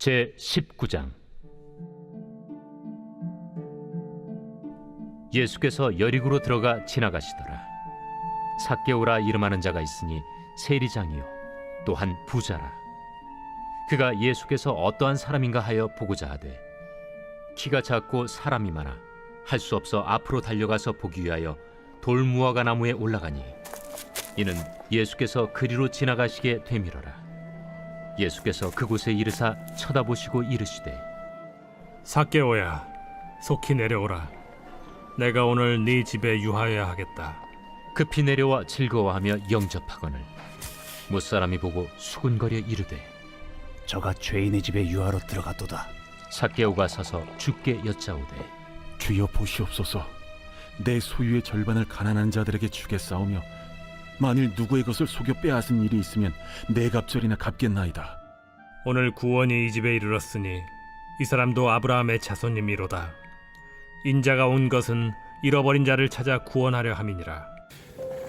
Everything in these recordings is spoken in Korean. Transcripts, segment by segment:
제19장. 예수께서 여리고로 들어가 지나가시더라. 삭개오라 이름하는 자가 있으니 세리장이요 또한 부자라. 그가 예수께서 어떠한 사람인가 하여 보고자 하되 키가 작고 사람이 많아 할 수 없어 앞으로 달려가서 보기 위하여 돌무화과 나무에 올라가니 이는 예수께서 그리로 지나가시게 되밀어라. 예수께서 그곳에 이르사 쳐다보시고 이르시되 삭개오야, 속히 내려오라. 내가 오늘 네 집에 유하여야 하겠다. 급히 내려와 즐거워하며 영접하거늘 무사람이 보고 수군거려 이르되 저가 죄인의 집에 유하러 들어갔도다. 삭개오가 서서 주께 여짜오되 주여 보시옵소서. 내 소유의 절반을 가난한 자들에게 주겠사오며 만일 누구의 것을 속여 빼앗은 일이 있으면 네 갑절이나 갚겠나이다. 오늘 구원이 이 집에 이르렀으니 이 사람도 아브라함의 자손님이로다. 인자가 온 것은 잃어버린 자를 찾아 구원하려 함이니라.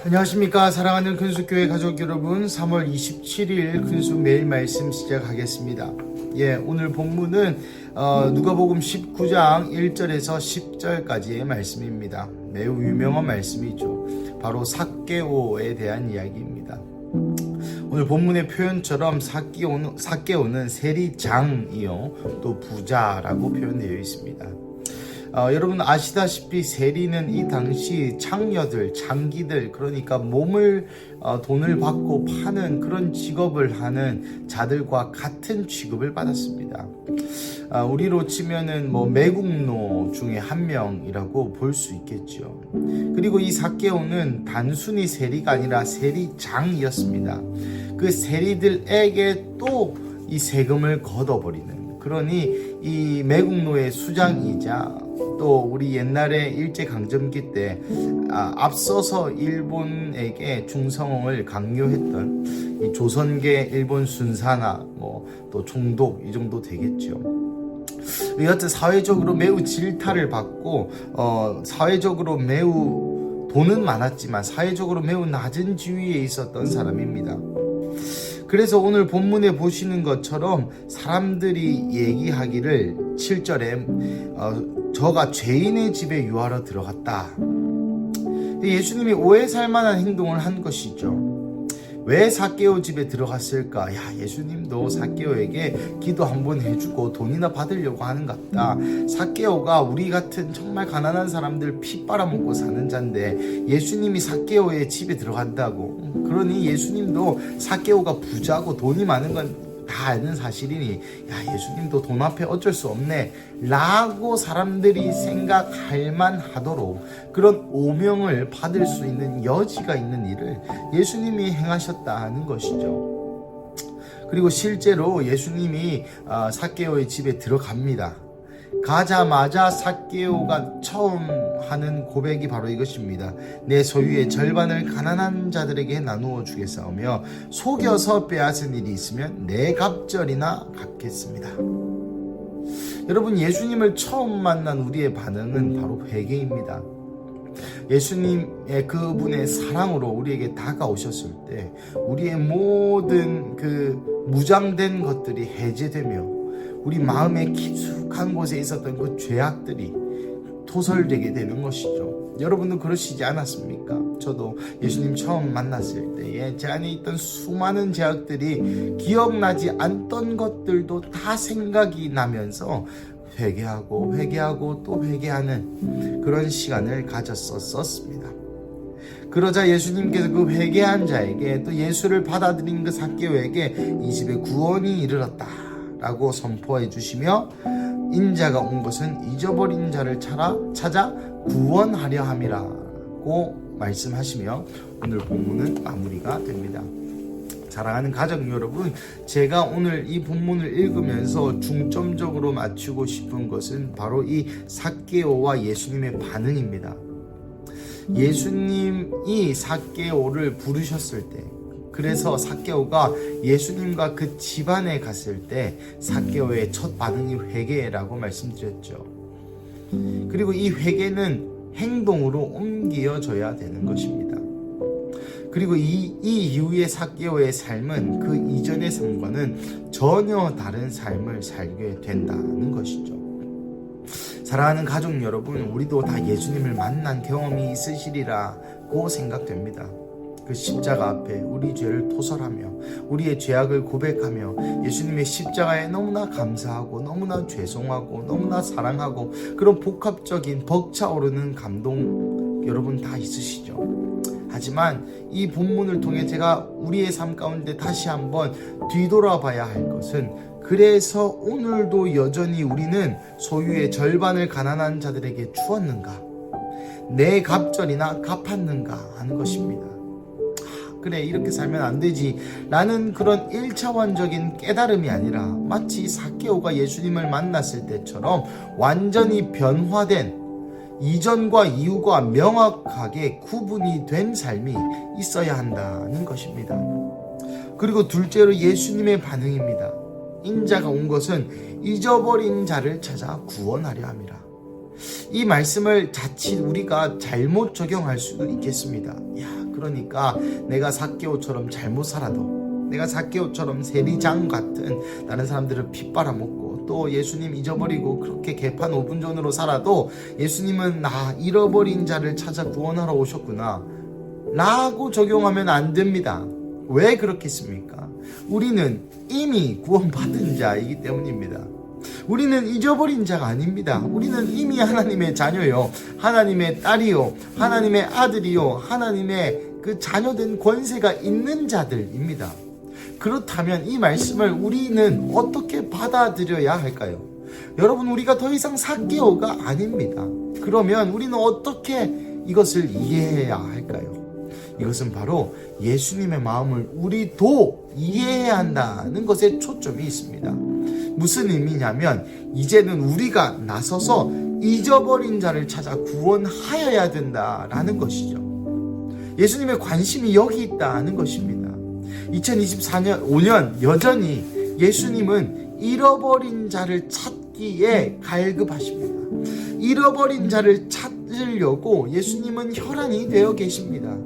안녕하십니까 사랑하는 근수교회 가족 여러분, 3월 27일 근수 매일 말씀 시작하겠습니다. 오늘 본문은 누가복음 19장 1절에서 10절까지의 말씀입니다. 매우 유명한 말씀이죠. 바로 삭개오에 대한 이야기입니다. 오늘 본문의 표현처럼 삭개오는 세리장이요 또 부자라고 표현되어 있습니다. 여러분 아시다시피 세리는 이 당시 창녀들, 장기들, 그러니까 몸을 돈을 받고 파는 그런 직업을 하는 자들과 같은 취급을 받았습니다. 우리로 치면은 매국노 중에 한 명이라고 볼 수 있겠죠. 그리고 이 삭개오는 단순히 세리가 아니라 세리장이었습니다. 그 세리들에게 또 이 세금을 걷어버리는, 그러니 이 매국노의 수장이자 또 우리 옛날에 일제강점기 때 앞서서 일본에게 충성을 강요했던 이 조선계 일본 순사나 또 총독 이 정도 되겠죠. 여하튼 사회적으로 매우 질타를 받고 사회적으로 매우 돈은 많았지만 사회적으로 매우 낮은 지위에 있었던 사람입니다. 그래서 오늘 본문에 보시는 것처럼 사람들이 얘기하기를 7절에 저가 죄인의 집에 유하러 들어갔다. 예수님이 오해 살만한 행동을 한 것이죠. 왜 삭개오 집에 들어갔을까? 예수님도 삭개오에게 기도 한번 해주고 돈이나 받으려고 하는 것 같다. 삭개오가 우리 같은 정말 가난한 사람들 피 빨아먹고 사는 자인데 예수님이 삭개오의 집에 들어간다고. 그러니 예수님도 삭개오가 부자고 돈이 많은 건 다 아는 사실이니 예수님도 돈 앞에 어쩔 수 없네 라고 사람들이 생각할 만하도록 그런 오명을 받을 수 있는 여지가 있는 일을 예수님이 행하셨다는 것이죠. 그리고 실제로 예수님이 삭개오의 집에 들어갑니다. 가자마자 삭개오가 처음 하는 고백이 바로 이것입니다. 내 소유의 절반을 가난한 자들에게 나누어 주겠사오며 속여서 빼앗은 일이 있으면 네 갑절이나 갚겠습니다. 여러분, 예수님을 처음 만난 우리의 반응은 바로 회개입니다. 예수님의 그분의 사랑으로 우리에게 다가오셨을 때 우리의 모든 그 무장된 것들이 해제되며 우리 마음의 깊숙한 곳에 있었던 그 죄악들이 토설되게 되는 것이죠. 여러분도 그러시지 않았습니까? 저도 예수님 처음 만났을 때에 제 안에 있던 수많은 죄악들이 기억나지 않던 것들도 다 생각이 나면서 회개하고 또 회개하는 그런 시간을 가졌었습니다. 그러자 예수님께서 그 회개한 자에게 또 예수를 받아들인 그 삭개오에게 이 집에 구원이 이르렀다 라고 선포해 주시며 인자가 온 것은 잊어버린 자를 찾아 구원하려 함이라고 말씀하시며 오늘 본문은 마무리가 됩니다. 사랑하는 가족 여러분, 제가 오늘 이 본문을 읽으면서 중점적으로 맞추고 싶은 것은 바로 이 삭개오와 예수님의 반응입니다. 예수님이 삭개오를 부르셨을 때, 그래서 삭개오가 예수님과 그 집안에 갔을 때 삭개오의 첫 반응이 회개라고 말씀드렸죠. 그리고 이 회개는 행동으로 옮겨져야 되는 것입니다. 그리고 이 이후의 삭개오의 삶은 그 이전의 삶과는 전혀 다른 삶을 살게 된다는 것이죠. 사랑하는 가족 여러분, 우리도 다 예수님을 만난 경험이 있으시리라고 생각됩니다. 그 십자가 앞에 우리 죄를 토설하며 우리의 죄악을 고백하며 예수님의 십자가에 너무나 감사하고 너무나 죄송하고 너무나 사랑하고 그런 복합적인 벅차오르는 감동 여러분 다 있으시죠. 하지만 이 본문을 통해 제가 우리의 삶 가운데 다시 한번 뒤돌아봐야 할 것은, 그래서 오늘도 여전히 우리는 소유의 절반을 가난한 자들에게 주었는가, 내 갑절이나 갚았는가 하는 것입니다. 그래, 이렇게 살면 안 되지 라는 그런 1차원적인 깨달음이 아니라 마치 삭개오가 예수님을 만났을 때처럼 완전히 변화된, 이전과 이후가 명확하게 구분이 된 삶이 있어야 한다는 것입니다. 그리고 둘째로 예수님의 반응입니다. 인자가 온 것은 잊어버린 자를 찾아 구원하려 함이라. 이 말씀을 자칫 우리가 잘못 적용할 수도 있겠습니다. 그러니까 내가 삭개오처럼 잘못 살아도, 내가 삭개오처럼 세리장 같은 다른 사람들을 핏바라먹고 또 예수님 잊어버리고 그렇게 개판 5분 전으로 살아도 예수님은 나 잃어버린 자를 찾아 구원하러 오셨구나 라고 적용하면 안 됩니다. 왜 그렇겠습니까? 우리는 이미 구원받은 자이기 때문입니다. 우리는 잊어버린 자가 아닙니다. 우리는 이미 하나님의 자녀요, 하나님의 딸이요, 하나님의 아들이요, 하나님의 그 자녀된 권세가 있는 자들입니다. 그렇다면 이 말씀을 우리는 어떻게 받아들여야 할까요? 여러분, 우리가 더 이상 삭개오가 아닙니다. 그러면 우리는 어떻게 이것을 이해해야 할까요? 이것은 바로 예수님의 마음을 우리도 이해해야 한다는 것에 초점이 있습니다. 무슨 의미냐면, 이제는 우리가 나서서 잊어버린 자를 찾아 구원하여야 된다라는 것이죠. 예수님의 관심이 여기 있다는 것입니다. 2024년 여전히 예수님은 잃어버린 자를 찾기에 갈급하십니다. 잃어버린 자를 찾으려고 예수님은 혈안이 되어 계십니다.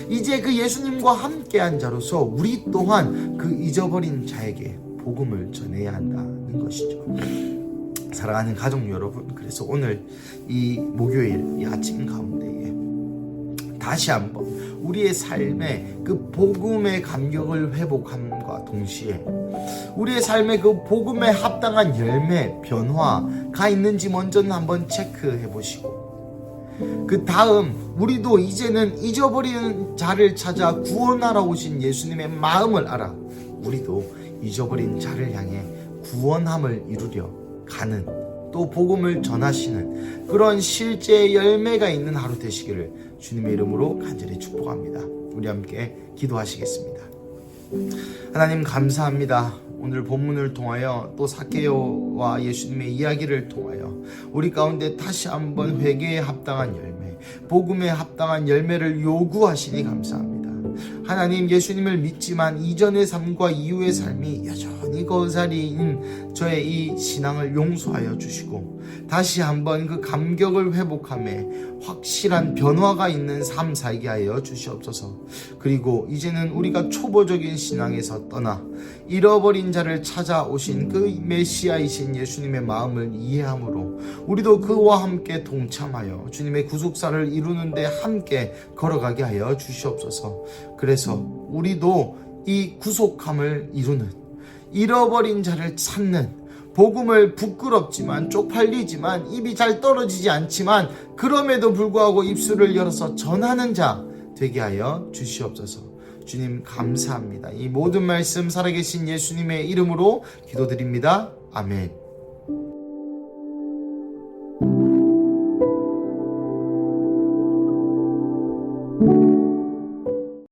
이제 그 예수님과 함께한 자로서 우리 또한 그 잊어버린 자에게 복음을 전해야 한다는 것이죠. 사랑하는 가족 여러분, 그래서 오늘 이 목요일 이 아침 가운데에 다시 한번 우리의 삶에 그 복음의 감격을 회복함과 동시에 우리의 삶에 그 복음에 합당한 열매, 변화가 있는지 먼저는 한번 체크해 보시고, 그 다음 우리도 이제는 잊어버린 자를 찾아 구원하러 오신 예수님의 마음을 알아 우리도 잊어버린 자를 향해 구원함을 이루려 가는, 또 복음을 전하시는 그런 실제 열매가 있는 하루 되시기를 주님의 이름으로 간절히 축복합니다. 우리 함께 기도하시겠습니다. 하나님, 감사합니다. 오늘 본문을 통하여 또 삭개오와 예수님의 이야기를 통하여 우리 가운데 다시 한번 회개에 합당한 열매, 복음에 합당한 열매를 요구하시니 감사합니다. 하나님, 예수님을 믿지만 이전의 삶과 이후의 삶이 여전히 거사리인 저의 이 신앙을 용서하여 주시고 다시 한번 그 감격을 회복함에 확실한 변화가 있는 삶 살게 하여 주시옵소서. 그리고 이제는 우리가 초보적인 신앙에서 떠나 잃어버린 자를 찾아오신 그 메시아이신 예수님의 마음을 이해함으로 우리도 그와 함께 동참하여 주님의 구속사를 이루는데 함께 걸어가게 하여 주시옵소서. 그래서 우리도 이 구속함을 이루는, 잃어버린 자를 찾는, 복음을 부끄럽지만 쪽팔리지만 입이 잘 떨어지지 않지만 그럼에도 불구하고 입술을 열어서 전하는 자 되게 하여 주시옵소서. 주님, 감사합니다. 이 모든 말씀 살아계신 예수님의 이름으로 기도드립니다. 아멘.